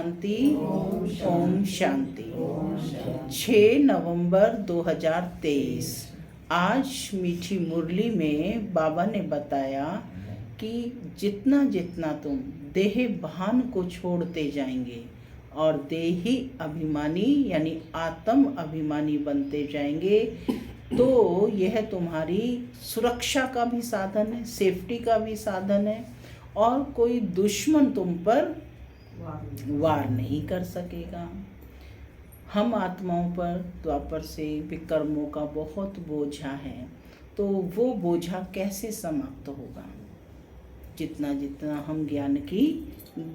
शांति। ओम शांति। 6 नवंबर 2023। आज मीठी मुरली में बाबा ने बताया कि जितना जितना तुम देह भान को छोड़ते जाएंगे और देही अभिमानी यानी आत्म अभिमानी बनते जाएंगे तो यह तुम्हारी सुरक्षा का भी साधन है, सेफ्टी का भी साधन है और कोई दुश्मन तुम पर वार नहीं कर सकेगा। हम आत्माओं पर द्वापर से विकर्मों का बहुत बोझा है, तो वो बोझा कैसे समाप्त होगा? जितना जितना हम ज्ञान की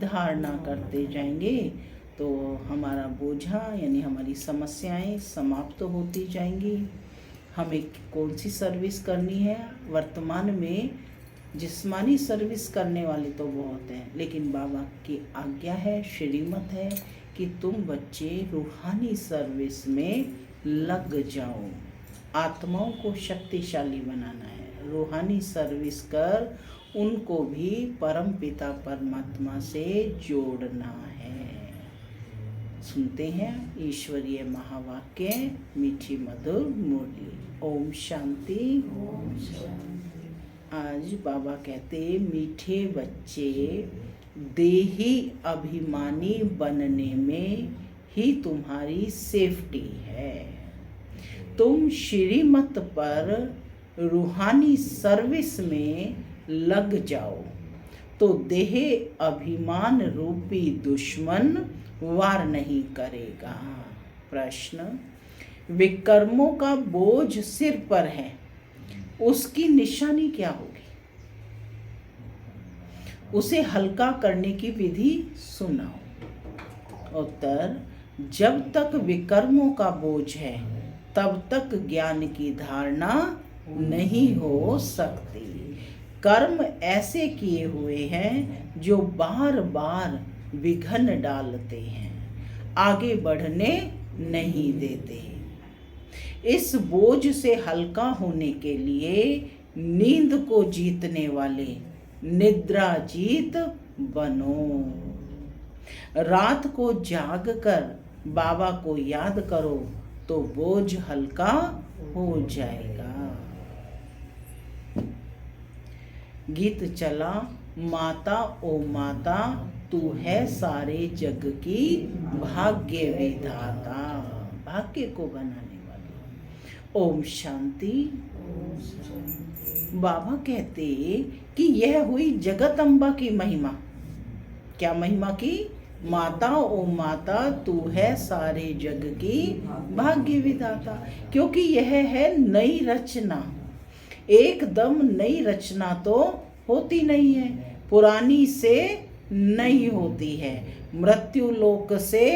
धारणा करते जाएंगे तो हमारा बोझा यानी हमारी समस्याएं समाप्त होती जाएंगी। हमें कौन सी सर्विस करनी है? वर्तमान में जिस्मानी सर्विस करने वाले तो बहुत हैं, लेकिन बाबा की आज्ञा है, श्रीमत है कि तुम बच्चे रूहानी सर्विस में लग जाओ। आत्माओं को शक्तिशाली बनाना है, रूहानी सर्विस कर उनको भी परम पिता परमात्मा से जोड़ना है। सुनते हैं ईश्वरीय महावाक्य, मीठी मधुर मुरली। ओम शांति। ओम शांति। आज बाबा कहते मीठे बच्चे देही अभिमानी बनने में ही तुम्हारी सेफ्टी है। तुम श्रीमत पर रूहानी सर्विस में लग जाओ तो देह अभिमान रूपी दुश्मन वार नहीं करेगा। प्रश्न, विकर्मों का बोझ सिर पर है, उसकी निशानी क्या होगी? उसे हल्का करने की विधि सुनाओ। उत्तर, जब तक विकर्मों का बोझ है तब तक ज्ञान की धारणा नहीं हो सकती। कर्म ऐसे किए हुए हैं जो बार बार विघ्न डालते हैं, आगे बढ़ने नहीं देते। इस बोझ से हल्का होने के लिए नींद को जीतने वाले निद्रा जीत बनो। रात को जाग कर बाबा को याद करो तो बोझ हल्का हो जाएगा। गीत चला, माता ओ माता तू है सारे जग की भाग्य विधाता, भाग्य को बनाने वाली। ओम शांति। बाबा कहते कि यह हुई जगत अम्बा की महिमा। क्या महिमा की? माता ओ माता तू है सारे जग की भाग्य विधाता, क्योंकि यह है नई रचना। एकदम नई रचना तो होती नहीं है, पुरानी से नहीं होती है। मृत्यु लोक से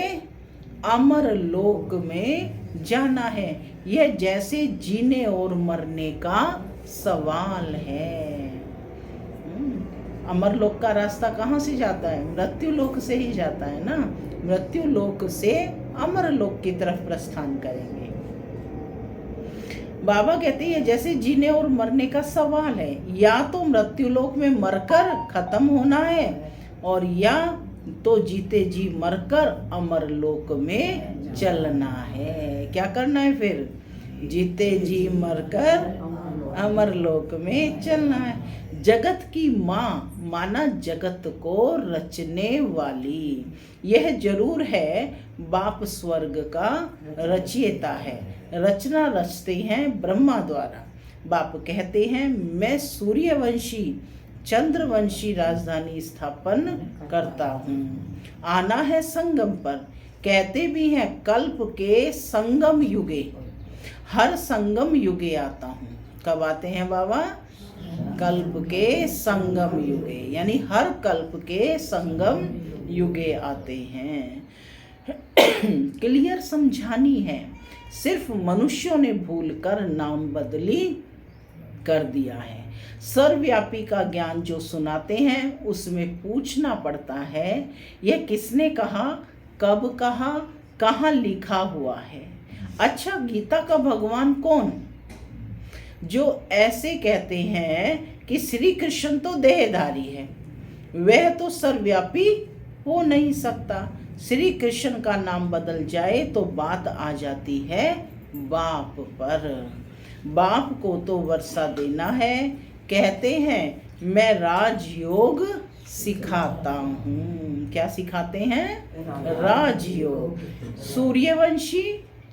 अमर लोक में जाना है, यह जैसे जीने और मरने का सवाल है। अमर लोक का रास्ता कहाँ से जाता है? मृत्यु लोक से ही जाता है ना। मृत्यु लोक से अमर लोक की तरफ प्रस्थान करेंगे। बाबा कहते हैं जैसे जीने और मरने का सवाल है, या तो मृत्यु लोक में मरकर खत्म होना है और या तो जीते जी मरकर अमर लोक में चलना है। क्या करना है फिर? जीते जी मरकर अमर लोक में चलना है। जगत की माँ माना जगत को रचने वाली, यह जरूर है बाप स्वर्ग का रचयिता है। रचना रचते हैं ब्रह्मा द्वारा। बाप कहते हैं मैं सूर्यवंशी चंद्रवंशी राजधानी स्थापन करता हूँ। आना है संगम पर, कहते भी हैं कल्प के संगम युगे। हर संगम युगे आता हूँ। कब आते हैं बाबा? कल्प के संगम युगे, यानी हर कल्प के संगम युगे आते हैं। क्लियर समझानी है, सिर्फ मनुष्यों ने भूलकर नाम बदली कर दिया है। सर्वव्यापी का ज्ञान जो सुनाते हैं उसमें पूछना पड़ता है यह किसने कहा, कब कहा, कहाँ लिखा हुआ है। अच्छा, गीता का भगवान कौन? जो ऐसे कहते हैं कि श्री कृष्ण तो देहधारी है, वह तो सर्वव्यापी हो नहीं सकता। श्री कृष्ण का नाम बदल जाए तो बात आ जाती है बाप पर। बाप को तो वर्षा देना है, कहते हैं मैं राजयोग सिखाता हूँ। क्या सिखाते हैं? राजयोग। सूर्यवंशी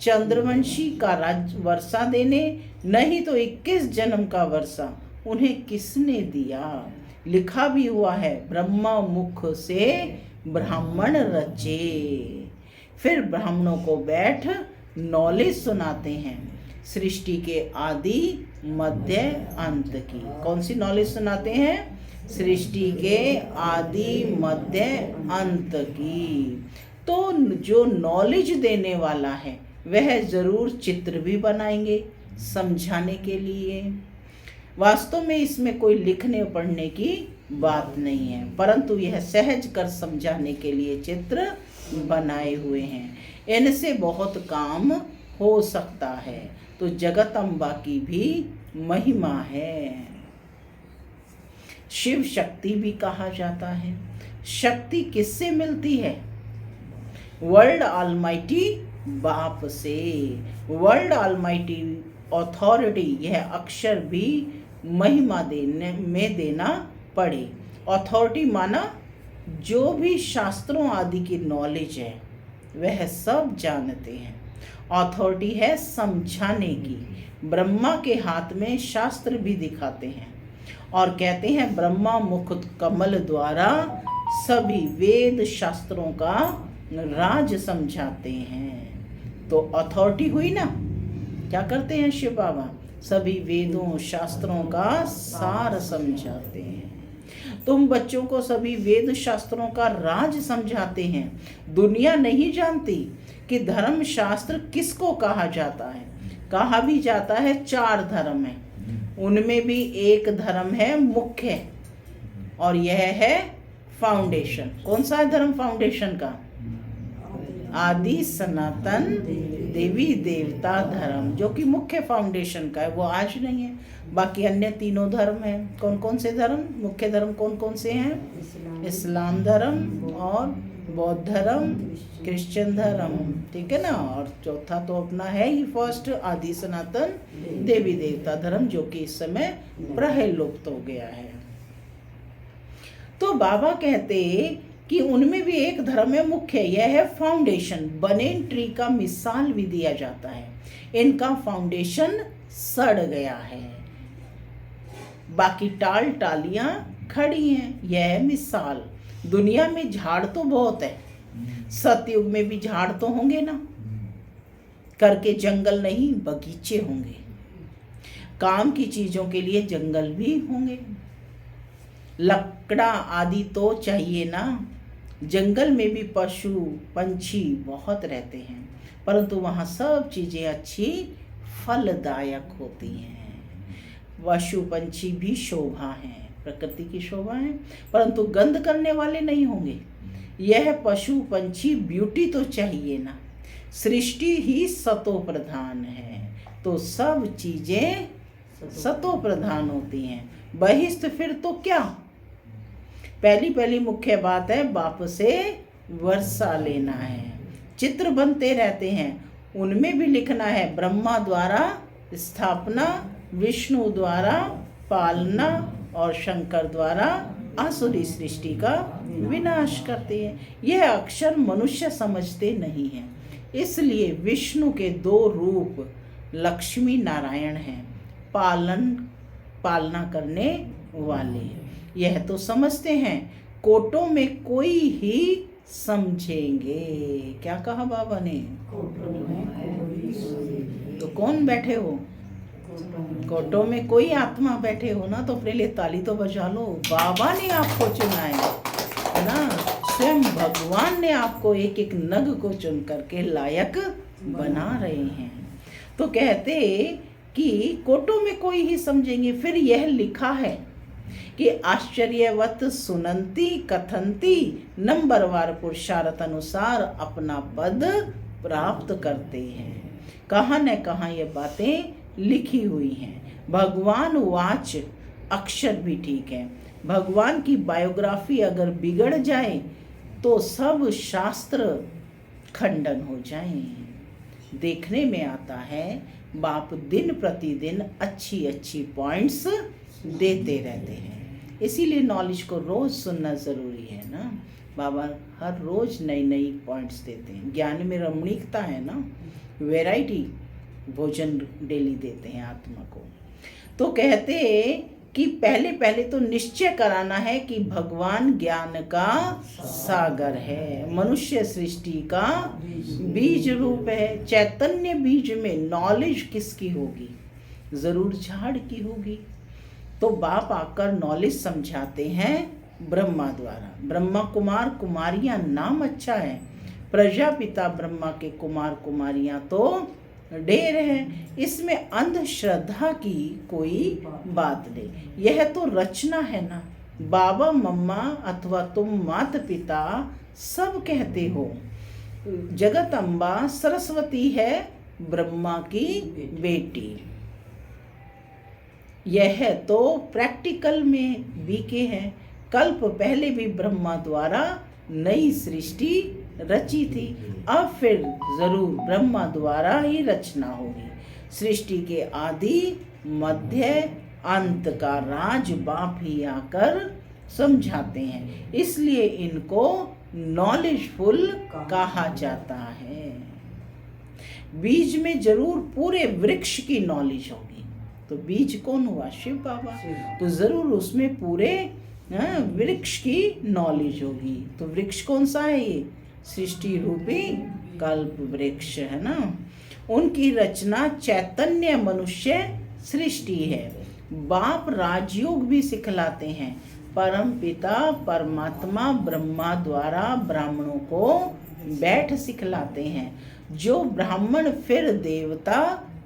चंद्रवंशी का राज वर्षा देने, नहीं तो 21 जन्म का वर्षा उन्हें किसने दिया? लिखा भी हुआ है, ब्रह्मा मुख से ब्राह्मण रचे। फिर ब्राह्मणों को बैठ नॉलेज सुनाते हैं, सृष्टि के आदि मध्य अंत की। कौन सी नॉलेज सुनाते हैं? सृष्टि के आदि मध्य अंत की। तो जो नॉलेज देने वाला है वह जरूर चित्र भी बनाएंगे समझाने के लिए। वास्तव में इसमें कोई लिखने पढ़ने की बात नहीं है, परंतु यह सहज कर समझाने के लिए चित्र बनाए हुए हैं। इनसे बहुत काम हो सकता है। तो जगत अम्बा की भी महिमा है। शिव शक्ति भी कहा जाता है। शक्ति किससे मिलती है? वर्ल्ड ऑलमाइटी बाप से। वर्ल्ड ऑलमाइटी अथॉरिटी, यह अक्षर भी महिमा देने में देना पड़े। अथॉरिटी माना जो भी शास्त्रों आदि की नॉलेज है वह सब जानते हैं। अथॉरिटी है समझाने की। ब्रह्मा के हाथ में शास्त्र भी दिखाते हैं और कहते हैं ब्रह्मा मुख कमल द्वारा सभी वेद शास्त्रों का राज समझाते हैं। तो अथॉरिटी हुई ना। क्या करते हैं शिव बाबा? सभी वेदों शास्त्रों का सार समझाते हैं। तुम बच्चों को सभी वेद शास्त्रों का राज समझाते हैं। दुनिया नहीं जानती कि धर्म शास्त्र किसको कहा जाता है। कहा भी जाता है 4 धर्म है, उनमें भी एक धर्म है मुख्य, और यह है फाउंडेशन। कौन सा है धर्म फाउंडेशन का? आदि सनातन देवी देवता धर्म, जो कि मुख्य फाउंडेशन का है, वो आज नहीं है। बाकी अन्य तीनों धर्म हैं। कौन कौन से धर्म? मुख्य धर्म कौन कौन से हैं? इस्लाम धर्म और बौद्ध धर्म, क्रिश्चियन धर्म, ठीक है ना। और चौथा तो अपना है ही फर्स्ट आदि सनातन देवी देवता धर्म, जो कि इस समय प्रलुप्त हो गया है। तो बाबा कहते कि उनमें भी एक धर्म है मुख्य, यह है फाउंडेशन। बनेन ट्री का मिसाल भी दिया जाता है। इनका फाउंडेशन सड़ गया है, बाकी टाल टालियां खड़ी हैं। यह है मिसाल। दुनिया में झाड़ तो बहुत है, सतयुग में भी झाड़ तो होंगे ना, करके जंगल नहीं बगीचे होंगे। काम की चीजों के लिए जंगल भी होंगे, लकड़ा आदि तो चाहिए ना। जंगल में भी पशु पंछी बहुत रहते हैं, परंतु वहाँ सब चीजें अच्छी फलदायक होती हैं। पशु पंछी भी शोभा है, प्रकृति की शोभा है, परंतु गंध करने वाले नहीं होंगे। यह पशु पंछी ब्यूटी तो चाहिए ना। सृष्टि ही सतो प्रधान है, तो सब चीजें सतो प्रधान होती हैं। बहिष्ठ फिर तो क्या? पहली मुख्य बात है बाप से वर्षा लेना है। चित्र बनते रहते हैं, उनमें भी लिखना है ब्रह्मा द्वारा स्थापना, विष्णु द्वारा पालना और शंकर द्वारा आसुरी सृष्टि का विनाश करते हैं। यह अक्षर मनुष्य समझते नहीं हैं, इसलिए विष्णु के 2 रूप लक्ष्मी नारायण हैं, पालना करने वाले। यह तो समझते हैं, कोटों में कोई ही समझेंगे। क्या कहा बाबा ने? तो कौन बैठे हो? कोटों में कोई आत्मा बैठे हो ना, तो अपने लिए ताली तो बजा लो। बाबा ने आपको चुना है ना, स्वयं भगवान ने आपको एक एक नग को चुन करके लायक बना रहे हैं। तो कहते कि कोटों में कोई ही समझेंगे। फिर यह लिखा है कि आश्चर्यवत सुनंती कथंती, नंबरवार पुरुषार्थ अनुसार अपना पद प्राप्त करते हैं। कहाँ न कहाँ ये बातें लिखी हुई हैं। भगवान वाच अक्षर भी ठीक है। भगवान की बायोग्राफी अगर बिगड़ जाए तो सब शास्त्र खंडन हो जाएं। देखने में आता है बाप दिन प्रतिदिन अच्छी अच्छी पॉइंट्स देते रहते हैं, इसीलिए नॉलेज को रोज सुनना ज़रूरी है ना। बाबा हर रोज नई नई पॉइंट्स देते हैं। ज्ञान में रमणीकता है ना, वैरायटी भोजन डेली देते हैं आत्मा को। तो कहते कि पहले पहले तो निश्चय कराना है कि भगवान ज्ञान का सागर है, मनुष्य सृष्टि का बीज रूप है। चैतन्य बीज में नॉलेज किसकी होगी? जरूर झाड़ की होगी। तो बाप आकर नॉलेज समझाते हैं ब्रह्मा द्वारा। ब्रह्मा कुमार कुमारियां नाम अच्छा है, प्रजापिता ब्रह्मा के कुमार कुमारियां तो ढेर है। इसमें अंधश्रद्धा की कोई बात नहीं, यह तो रचना है ना। बाबा मम्मा अथवा तुम माता पिता सब कहते हो। जगत अम्बा सरस्वती है ब्रह्मा की बेटी। यह तो प्रैक्टिकल में बीके है। कल्प पहले भी ब्रह्मा द्वारा नई सृष्टि रची थी, अब फिर जरूर ब्रह्मा द्वारा ही रचना होगी। सृष्टि के आदि मध्य अंत का राज बाप ही आकर समझाते हैं, इसलिए इनको नॉलेजफुल कहा जाता है। बीज में जरूर पूरे वृक्ष की नॉलेज होगी। तो बीज कौन हुआ? शिव बाबा। तो जरूर उसमें पूरे वृक्ष की नॉलेज होगी। तो वृक्ष कौन सा है? ये सृष्टि रूपी कल्प वृक्ष है ना। उनकी रचना चैतन्य मनुष्य सृष्टि है। बाप राजयोग भी सिखलाते हैं। परम पिता परमात्मा ब्रह्मा द्वारा ब्राह्मणों को बैठ सिखलाते हैं, जो ब्राह्मण फिर देवता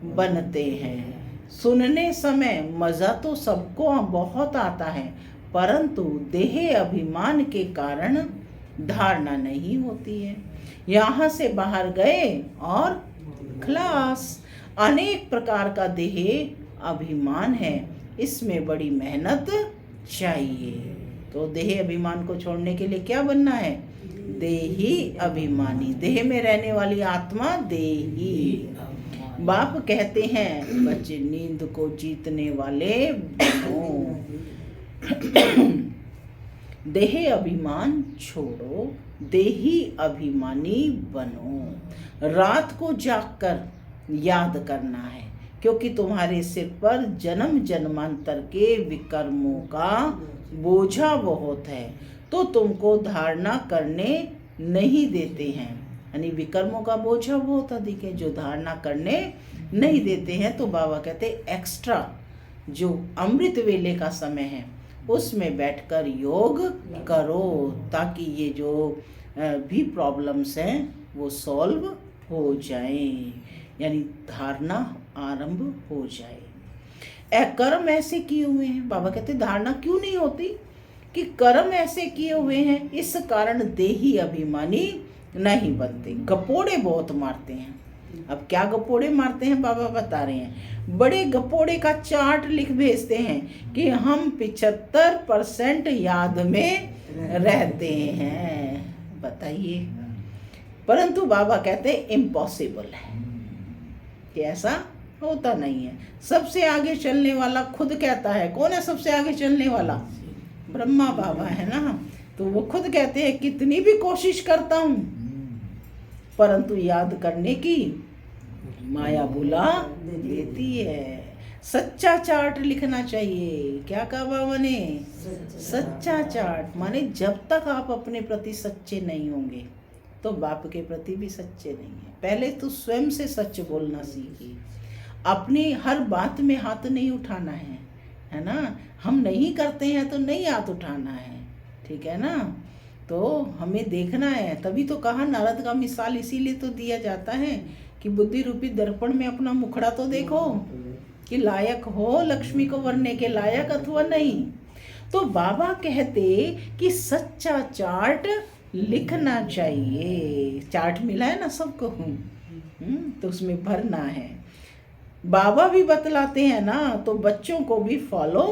बनते हैं। सुनने समय मजा तो सबको बहुत आता है, परंतु देह अभिमान के कारण धारणा नहीं होती है। यहाँ से बाहर गए और खलास। अनेक प्रकार का देह अभिमान है, इसमें बड़ी मेहनत चाहिए। तो देह अभिमान को छोड़ने के लिए क्या बनना है? देही अभिमानी। देह में रहने वाली आत्मा देही। बाप कहते हैं बच्चे नींद को जीतने वाले बनो। देह अभिमान छोड़ो, देही अभिमानी बनो। रात को जागकर याद करना है, क्योंकि तुम्हारे सिर पर जन्म जन्मांतर के विकर्मों का बोझा बहुत है, तो तुमको धारणा करने नहीं देते हैं। यानी विकर्मों का बोझा बहुत अधिक है, जो धारणा करने नहीं देते हैं। तो बाबा कहते एक्स्ट्रा जो अमृत वेले का समय है उसमें बैठकर योग करो, ताकि ये जो भी प्रॉब्लम्स हैं वो सॉल्व हो जाएं, यानी धारणा आरंभ हो जाए। कर्म ऐसे किए हुए हैं, बाबा कहते धारणा क्यों नहीं होती? कि कर्म ऐसे किए हुए हैं, इस कारण देही अभिमानी नहीं बनते। गपोड़े बहुत मारते हैं। अब क्या गपोड़े मारते हैं बाबा बता रहे हैं। बड़े गपोड़े का चार्ट लिख भेजते हैं कि हम 75% याद में रहते हैं। बताइए। परंतु बाबा कहते इम्पॉसिबल है कि ऐसा होता नहीं है। सबसे आगे चलने वाला खुद कहता है। कौन है सबसे आगे चलने वाला? ब्रह्मा बाबा है ना। तो वो खुद कहते हैं कितनी भी कोशिश करता हूँ, परंतु याद करने की माया बुला देती है। सच्चा चार्ट लिखना चाहिए। क्या कहा बाबा ने? सच्चा चार्ट। माने जब तक आप अपने प्रति सच्चे नहीं होंगे तो बाप के प्रति भी सच्चे नहीं है। पहले तो स्वयं से सच बोलना सीखिए। अपनी हर बात में हाथ नहीं उठाना है ना। हम नहीं करते हैं तो नहीं हाथ उठाना है, ठीक है ना। तो हमें देखना है। तभी तो कहा नारद का मिसाल इसीलिए तो दिया जाता है कि बुद्धि रूपी दर्पण में अपना मुखड़ा तो देखो कि लायक हो लक्ष्मी को वरने के लायक अथवा नहीं। तो बाबा कहते कि सच्चा चार्ट लिखना चाहिए। चार्ट मिला है ना सबको, तो उसमें भरना है। बाबा भी बतलाते हैं ना, तो बच्चों को भी फॉलो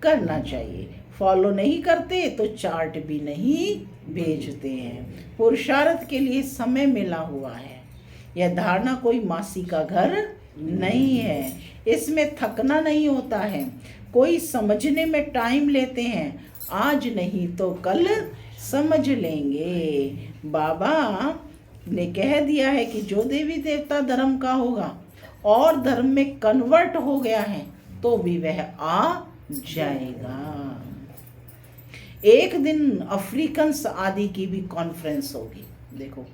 करना चाहिए। फॉलो नहीं करते तो चार्ट भी नहीं भेजते हैं। पुरुषार्थ के लिए समय मिला हुआ है। यह धारणा कोई मासी का घर नहीं है। इसमें थकना नहीं होता है। कोई समझने में टाइम लेते हैं, आज नहीं तो कल समझ लेंगे। बाबा ने कह दिया है कि जो देवी देवता धर्म का होगा और धर्म में कन्वर्ट हो गया है तो भी वह आ जाएगा। एक दिन अफ्रीकन्स आदि की भी कॉन्फ्रेंस होगी। देखो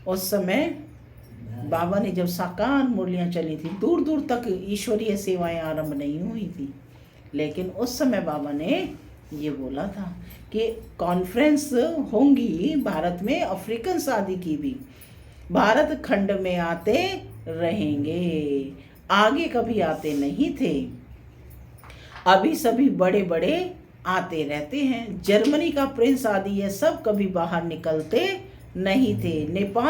उस समय बाबा ने जब साकार मुरलियाँ चली थी, दूर दूर तक ईश्वरीय सेवाएं आरंभ नहीं हुई थी, लेकिन उस समय बाबा ने ये बोला था कि कॉन्फ्रेंस होंगी भारत में, अफ्रीकन आदि की भी भारत खंड में आते रहेंगे। आगे कभी आते नहीं थे, अभी सभी बड़े बड़े आते रहते हैं। जर्मनी का प्रिंस आदि ये सब कभी बाहर निकलते नहीं थे। नेपाल